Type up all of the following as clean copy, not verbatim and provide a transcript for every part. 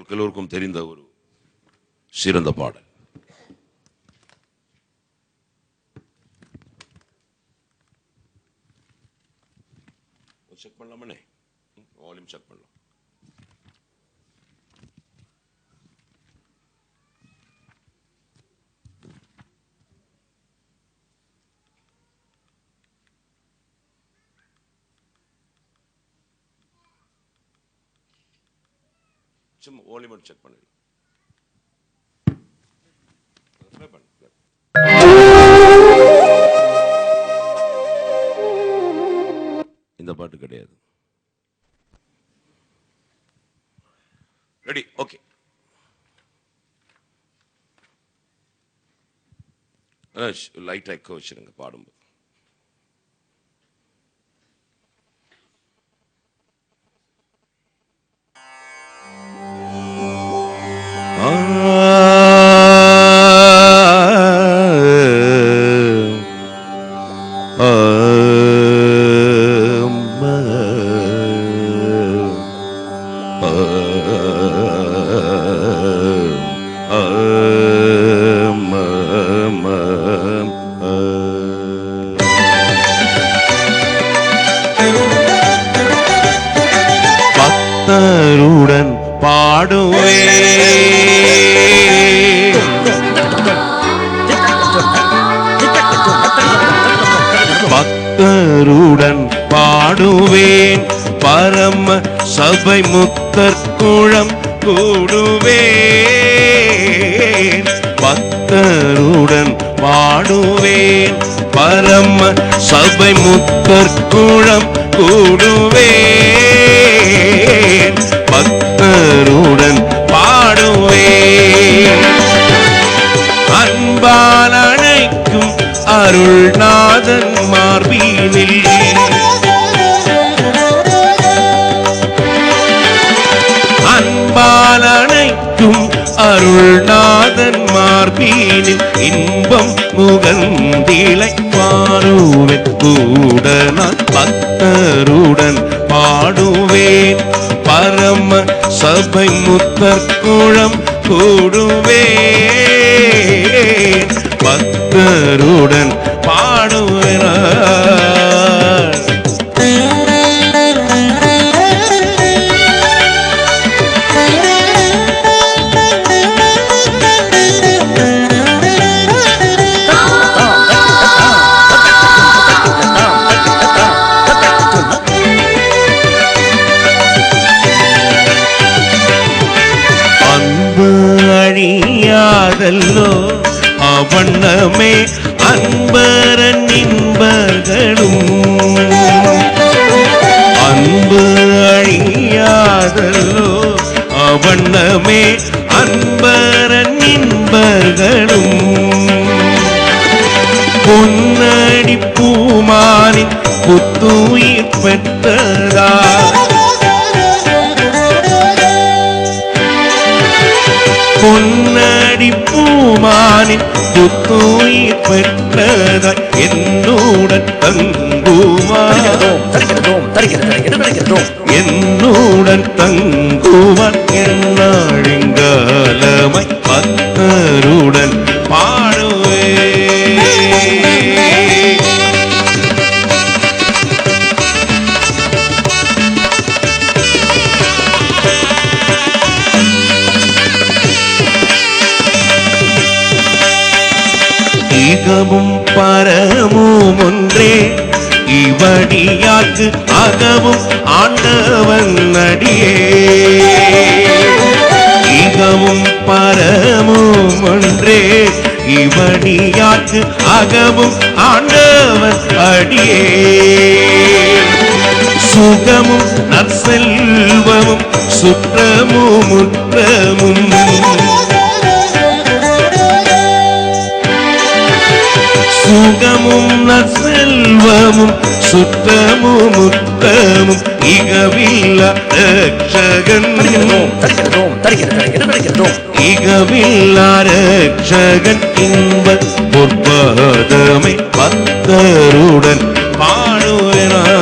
உங்களுக்கு எல்லோருக்கும் தெரிந்த ஒரு சிறந்த பாடல். செக் பண்ணலாமே, வால்யூம் செக் பண்ணலாம். சும்மா வால்யூம் செக் பண்ணுங்க. இந்த பாட்டு கிடையாது. ரெடி? ஓகே. லைட் எக்கோ வச்சிருங்க பாடும்போது. பக்தருடன் பாடுவே பக்தருடன் பாடுவேன் பரம சபை முத்தற்குளம் கூடுவேன் பக்தருடன் பாடுவேன் பரம சபை முத்தற்குளம் கூடுவேன் பக்தருடன் பாடுவேன் அன்பால் அணைக்கும் அருள்நாதன் மார்பினில் அன்பால் அணைக்கும் அருள்நாதன் மார்பினில் இன்பம் முகந்திலை பாடுவேன் கூட நான் பக்தருடன் பாடுவேன் பரம சபை முத்தற்குளம் கூடுவேன் பக்தருடன் பாடுவேன் அழியாதல்லோ அவண்ணமே அன்பரன் இன்பர்களும் அன்பு அழியாதல்லோ அவண்ணமே அன்பரன் இன்பர்களும் பொன்னடி பூமானின் புத்துயிர் பெற்றதா பொன்னடி பூமானின் புத்துயிர் பெற்றதாய் என்னுடன் தங்குவான் என்னுடன் தங்குவான் என்னாழிங்காலமை பக்தருடன் பாடுவே இகமும் பரமும் ஒன்றே இவடியாக்கு அகமும் ஆண்டவன் அடியே இகமும் பரமும் ஒன்றே இவடியாக்கு அகமும் ஆண்டவன் அடியே சுகமும் நற்செல்வமும் சுற்றமும் முற்றமும் சுகமும் நற்செல்வமும் சுற்றமும் முற்றமும் இகவில்ல ரட்சகன் இகவில்ல ரட்சகன் இன்ப பொற்பதமை பக்தருடன் பாடுவேனார்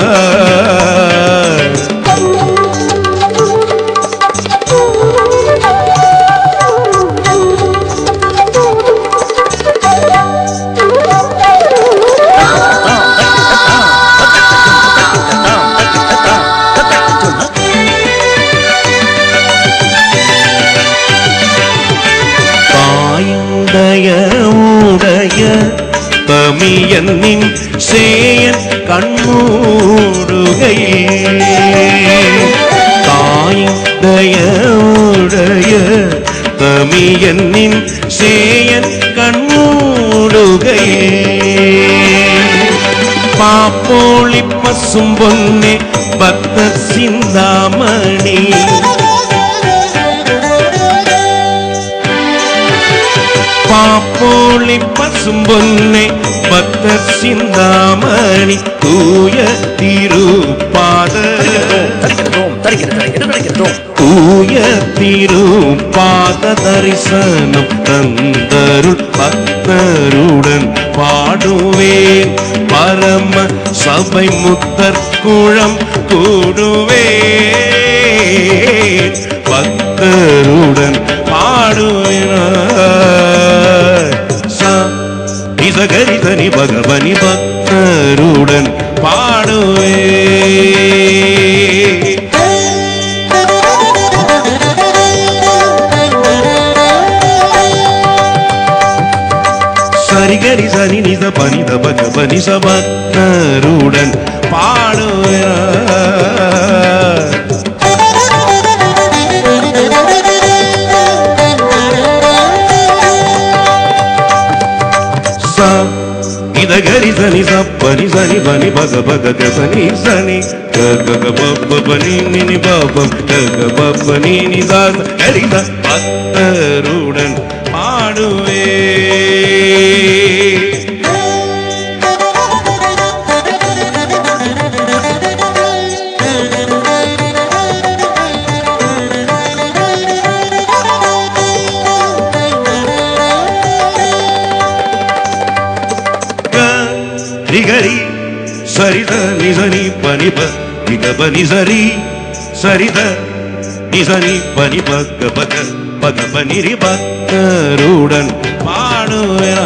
தமியனின் சேயன் கண்மூடுகையில் தாயுடைய தமியனின் சேயன் கண்மூடுகையில் பாப்போளி பசும் பொன்னே பக்த சிந்தாமணி பாப்போளி பசும் பொன்னே பக்த சிந்தாமணி தூய திருப்பாத தூய திருப்பாத தரிசனம் தந்தருள் பக்தருடன் பாடுவேன் பரம சபை முத்தர் குழம் கூடுவேன் பக்தருடன் பாடுவேன் நிசகரிதனி பகவனி பக்தருடன் பாடுவேன் சரிகரி சனி நித பனித பகவனி சபக்தருடன் பாடுவேன் இதகரி சனி சப்பனி சனி பனி பக பக கசனி சனி கக பப்ப பனி நினி பப்பம் கக பப்ப நீனி சாச கரித பக்தருடன் பாடுவே நிகரி சரித நிசனி பனிப நிகப நிசரி சரித நிசனி பனி பக பக பகப நிரி பக்தருடன் பாடுவேன்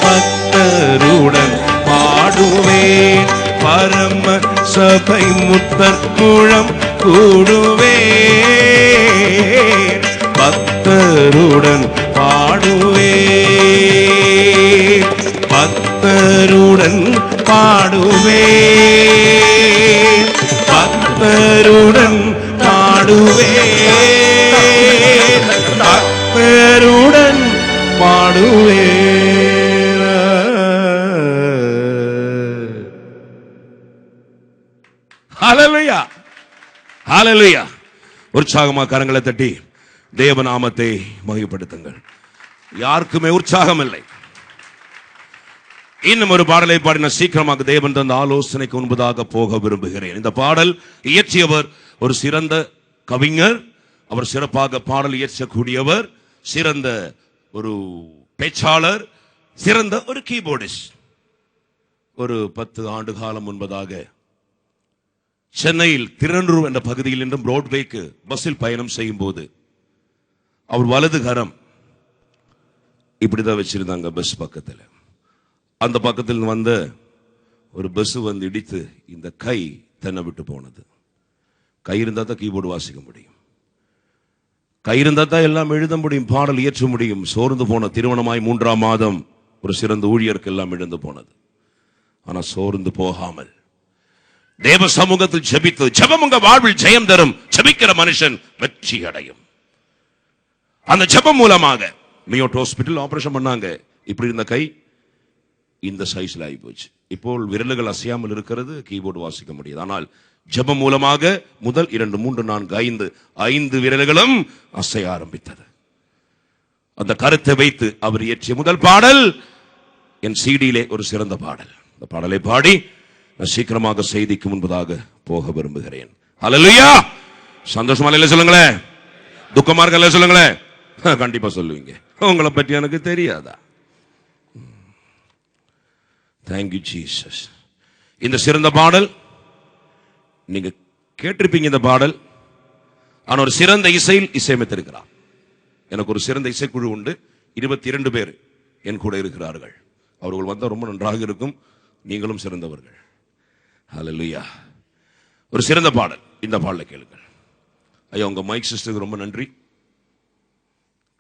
பக்தருடன் பாடுவேன் பரம சபை முத்தர் குழம் கூடுவேன் பக்தருடன் பாடுவேன் பக்தருடன் பாடுவேன் பக்தருடன் பாடுவேன் பக்தருடன் பாடுவேன். ஹல்லேலூயா ஹல்லேலூயா. உற்சாகமா கரங்களை தட்டி தேவநாமத்தை மகிமைப்படுத்துங்கள். யாருக்குமே உற்சாகம் இல்லை. இன்னும் ஒரு பாடலை பாடின சீக்கிரமாக தேவன் தந்த ஆலோசனைக்கு முன்பதாக போக விரும்புகிறேன். இந்த பாடல் இயற்றியவர் ஒரு சிறந்த கவிஞர். அவர் சிறப்பாக பாடல் இயற்றக்கூடியவர், சிறந்த ஒரு பேச்சாளர், சிறந்த ஒரு கீபோர்டிஸ்ட். ஒரு 10 ஆண்டு காலம் முன்பதாக சென்னையில் திருநெல்லூர் என்ற பகுதியில் இருந்து புரோட்வேக்கு பஸ்ஸில் பயணம் செய்யும் போது அவர் வலது கரம் இப்படிதான் வச்சிருந்தாங்க பஸ் பக்கத்தில். அந்த பக்கத்தில் வந்த ஒரு பஸ் வந்து இடித்து இந்த கை தென்னை விட்டு போனது. கை இருந்தா தான் கீபோர்டு வாசிக்க முடியும், கை இருந்தா தான் எல்லாம் எழுத முடியும், பாடல் இயற்ற முடியும். சோர்ந்து போன திருமணமாய் 3ஆம் மாதம் ஒரு சிறந்த ஊழியருக்கு எல்லாம் எழுந்து போனது. ஆனா சோர்ந்து போகாமல் தேவ சமூகத்தில் ஜெபித்து, ஜெபம் உங்க வாழ்வில் ஜெயம் தரும். ஜெபிக்கிற மனுஷன் வெற்றி அடையும். அந்த ஜெபம் மூலமாக மியோட் ஹாஸ்பிட்டல் ஆபரேஷன் பண்ணாங்க. இப்படி இருந்த கை இந்த சைஸ்ல ஆகி போச்சு. இப்போ விரல்கள் அசையாமல் இருக்கிறது, கீபோர்டு வாசிக்க முடியாது. ஆனால் ஜெபம் மூலமாக முதல் 2, 3, 4, 5 விரல்களும் அசைய ஆரம்பித்தது. அந்த கருத்தை வைத்து அவர் இயற்றிய முதல் பாடல் என் சிடியிலே ஒரு சிறந்த பாடல். அந்த பாடலை பாடி நான் சீக்கிரமாக செய்திக்கு முன்பதாக போக விரும்புகிறேன். ஹல்லேலூயா. சந்தோஷமா இல்ல சொல்லுங்களேன், துக்கமா இருக்கல சொல்லுங்களேன். கண்டிப்பா சொல்லுவீங்க. உங்களை பற்றி எனக்கு தெரியாதா? Thank you Jesus. இந்த சிறந்த பாடல் நீங்க கேட்டிருப்பீங்க. இந்த பாடல் ஆனால் ஒரு சிறந்த இசையில் இசையமைத்திருக்கிறார். எனக்கு ஒரு சிறந்த இசைக்குழு உண்டு. 22 பேர் என் கூட இருக்கிறார்கள். அவர்கள் வந்தால் ரொம்ப நன்றாக இருக்கும். நீங்களும் சிறந்தவர்கள். ஹல்லேலூயா. ஒரு சிறந்த பாடல். இந்த பாடலை கேளுங்கள். ஐயா, உங்க மைக் சிஸ்டருக்கு ரொம்ப நன்றி.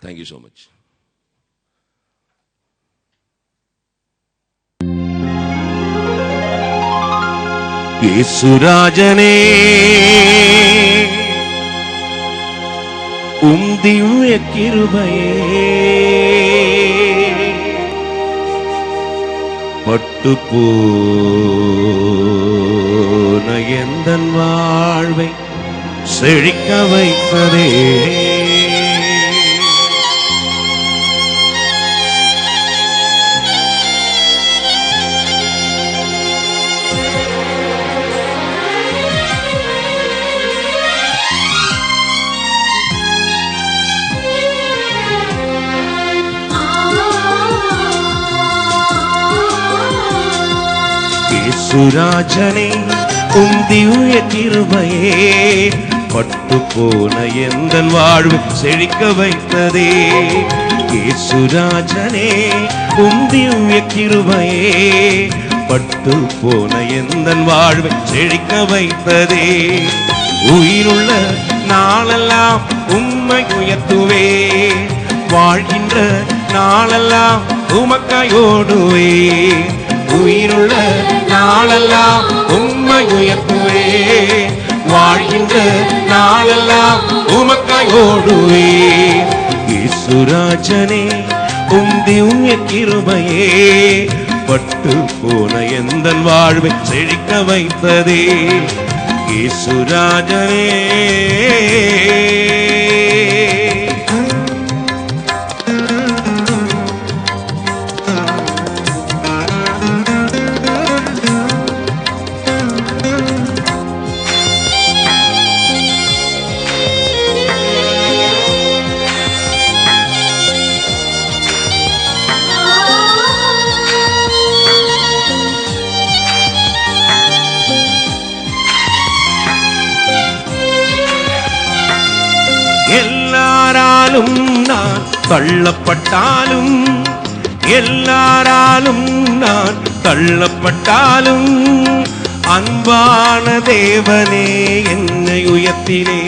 Thank you so much. இயேசுராஜனே, திவ்ய கிருபையே பட்டு போன எந்தன் வாழ்வை செழிக்க வைத்ததே. இயேசுராஜனே, திவ்ய கிருபையே பட்டு போன எந்தன் வாழ்வு செழிக்க வைத்ததே. இயேசுராஜனே, திவ்ய கிருபையே பட்டு போன எந்தன் வாழ்வு செழிக்க வைத்ததே. உயிருள்ள நாளெல்லாம் உம்மை உயர்த்துவே, வாழ்கின்ற நாளெல்லாம் உமக்காயோடுவே. உயிருள்ள நாளெல்லாம் உம்மை உயர்த்துவே, வாழ்கின்ற நாளெல்லாம் உமக்காயோடுவே. இயேசுராஜனே, திவ்ய கிருபையே பட்டு போன எந்தன் வாழ்வை செழிக்க வைத்ததே. இயேசுராஜனே, எல்லாராலும் நான் தள்ளப்பட்டாலும், எல்லாராலும் நான் தள்ளப்பட்டாலும், அன்பான தேவனே என்னை உயர்த்தினே,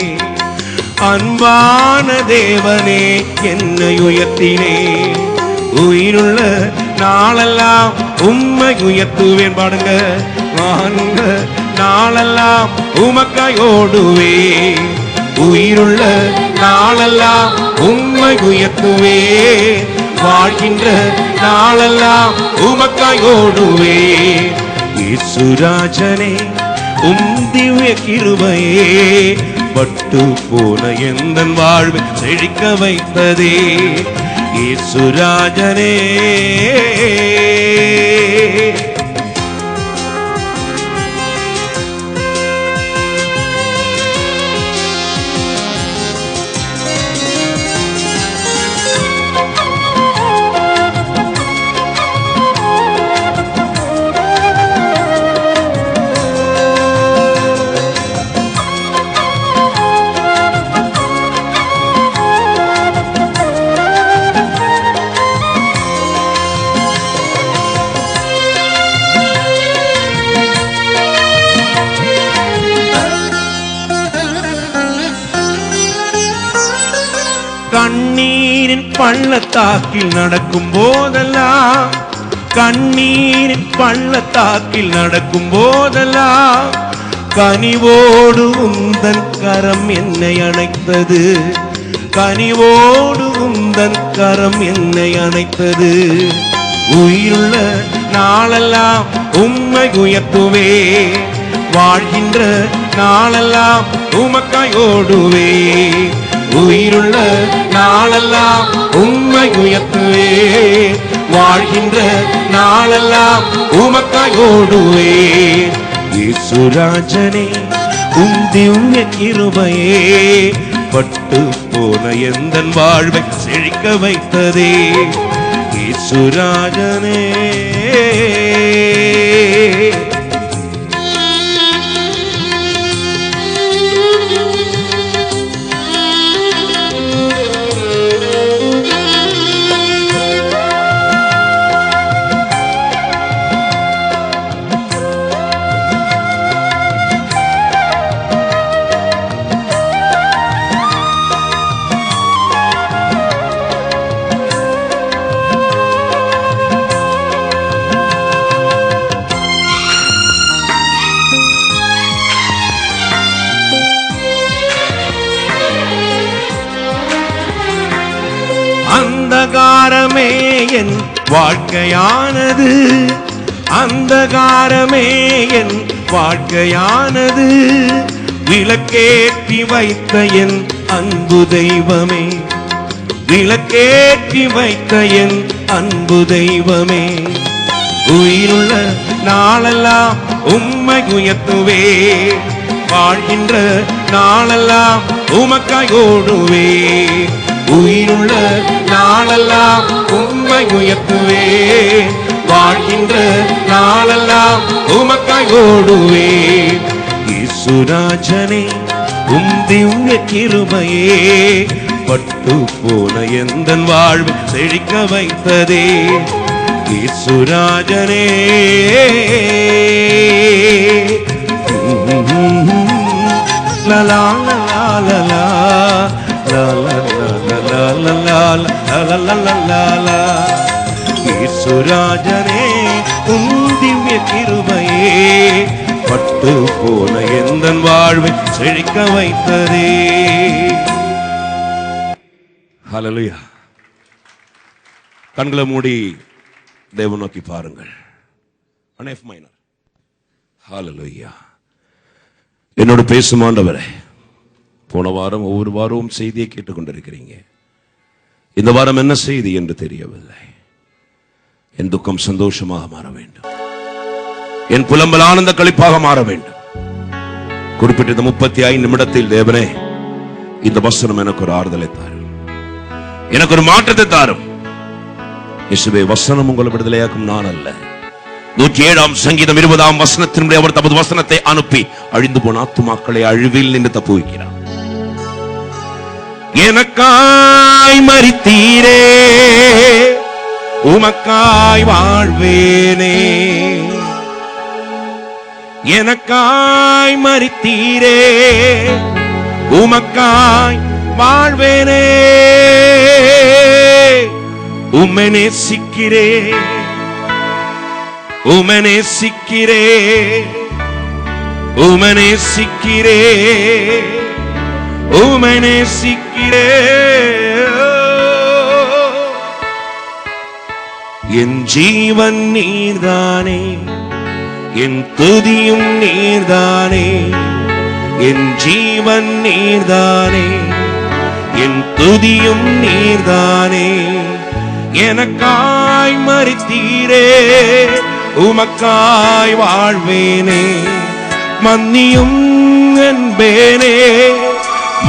அன்பான தேவனே என்னை உயர்த்தினே. உயிருள்ள நாளெல்லாம் உம்மை உயர்த்துவேன். பாடுங்க, வாங்க நாளெல்லாம் உமக்காயோடுவே. உயிருள்ள நாளெல்லாம் உம்மை உயர்த்துவே, வாழ்கின்ற நாளெல்லாம் உமக்காயோடுவே. இயேசுராஜனே, திவ்ய கிருபையே பட்டு போன எந்தன் வாழ்வை செழிக்க வைத்ததே. இயேசுராஜனே, கண்ணீரின் பள்ளத்தாக்கில் நடக்கும் போதெல்லாம், கண்ணீரின் பள்ளத்தாக்கில் நடக்கும் போதெல்லாம், கனிவோடு உந்தன் கரம் என்னை அணைத்தது, கனிவோடு உந்தன் கரம் என்னை அணைத்தது. உயிருள்ள நாளெல்லாம் உம்மை உயர்த்துவே, வாழ்கின்ற நாளெல்லாம் உமக்காயோடுவே. உயிருள்ள நாளெல்லாம் உம்மை உயர்த்துவே, வாழ்கின்ற நாளெல்லாம் உமக்காயோடுவே. இயேசுராஜனே, திவ்ய கிருபையே பட்டு போன எந்தன் வாழ்வை செழிக்க வைத்ததே. இயேசுராஜனே, அந்தகாரமே என் வாழ்க்கையானது, அந்தகாரமே என் வாழ்க்கையானது, விளக்கேற்றி வைத்த என் அன்பு தெய்வமே, விளக்கேற்றி வைத்த என் அன்பு தெய்வமே, உயிருள்ள நாளெல்லாம் உம்மை உயர்த்துவே, வாழ்கின்ற நாளெல்லாம் உமக்காய் ஓடுவே, உயிருள்ள நாளெல்லாம் உம்மை உயர்த்துவே, வாழ்கின்ற நாளெல்லாம் உமக்காய் ஓடுவே. இயேசுராஜனே உம் திவ்ய கிருபையே பட்டு போன எந்தன் வாழ்வை செழிக்க வைத்ததே. இயேசுராஜனே லலா லலா லலா இயேசுராஜனே உம் திவ்ய கிருபையே பட்டு போன எந்தன் வாழ்வை செழிக்க வைத்ததே. ஹல்லேலூயா. கண்களை மூடி தேவனை நோக்கி பாருங்கள். F minor. ஹல்லேலூயா. என்னோடு பேசும் ஆண்டவரே, போன வாரம் ஒவ்வொரு வாரமும் செய்தியை கேட்டுக்கொண்டிருக்கிறீங்க. இந்த வாரம் என்ன செய்தி என்று தெரியவில்லை. என் துக்கம் சந்தோஷமாக மாற வேண்டும், என் புலம்பல் ஆனந்த களிப்பாக மாற வேண்டும். குறிப்பிட்ட 35 நிமிடத்தில் தேவனே இந்த வசனம் எனக்கு ஒரு ஆறுதலை தாரும், எனக்கு ஒரு மாற்றத்தை தாரும். இயேசுவே, வசனம் உங்களை விடுதலையாக்கும் நான் அல்ல. 107 சங்கீதம் 20 வசனத்தினுடைய அவர் தமது வசனத்தை அனுப்பி அழிந்து போன ஆத்துமாக்களை அழிவில் நின்று தப்புவிக்கிறார். எனக்காய் மரித்தீரே, உமக்காய் வாழ்வேனே, எனக்காய் மரித்தீரே, உமக்காய் வாழ்வேனே, உம்மை நேசிக்கிறேன், உம்மை நேசிக்கிறேன், உம்மை நேசிக்கிறேன், உம்மை நேசிக்கிறேன். என் ஜீவன் நீர்தானே, என் துதியும் நீர்தானே, என் ஜீவன் நீர்தானே, என் துதியும் நீர்தானே, எனக்காய் மரித்தீரே, உமக்காய் வாழ்வேனே, மன்னியும் என்பேனே,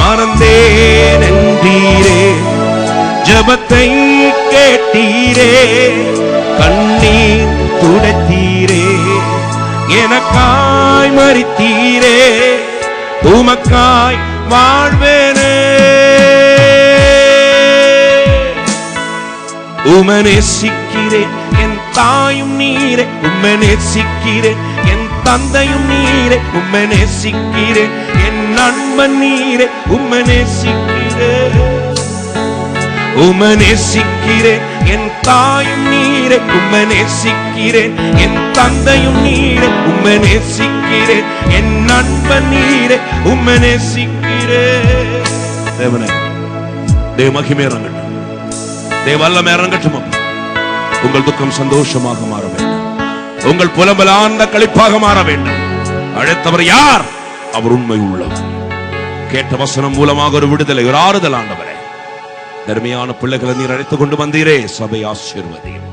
மறந்தேன் என்றீரே, ஜபத்தை கேட்டீரே, கண்ணீர் துடைத்தீரே, எனக்காய் மரித்தீரே, உமக்காய் வாழ்வேனே, உம்மை நேசிக்கிறேன், என் தாயும் நீரே, உம்மை நேசிக்கிறேன், என் தந்தையும் நீரே, உம்மை நேசிக்கிறேன், என் நண்பன் நீரே, உம்மை நேசிக்கிறேன், உம்மை நேசிக்கிறேன், என் தாயும் நீரே, உம்மை நேசிக்கிறேன், என் தந்தையும் நீரே, உம்மை நேசிக்கிறேன், என் நண்பன் நீரே, உம்மை நேசிக்கிறேன். தேவனே, தேவ மகிமை இறங்கட்டும், தேவ வல்லமை இறங்கட்டும். உங்கள் துக்கம் சந்தோஷமாக மாற வேண்டும், உங்கள் புலம்பல் ஆனந்த களிப்பாக மாற வேண்டும். அழைத்தவர் யார்? அவர் உண்மை உள்ளவர். கேட்ட வசனம் மூலமாக ஒரு விடுதலை, ஒரு ஆறுதல். ஆண்டவரே, தர்மையான பிள்ளைகளை நீர் அழைத்துக் கொண்டு வந்தீரே, சபை ஆசீர்வதியும்.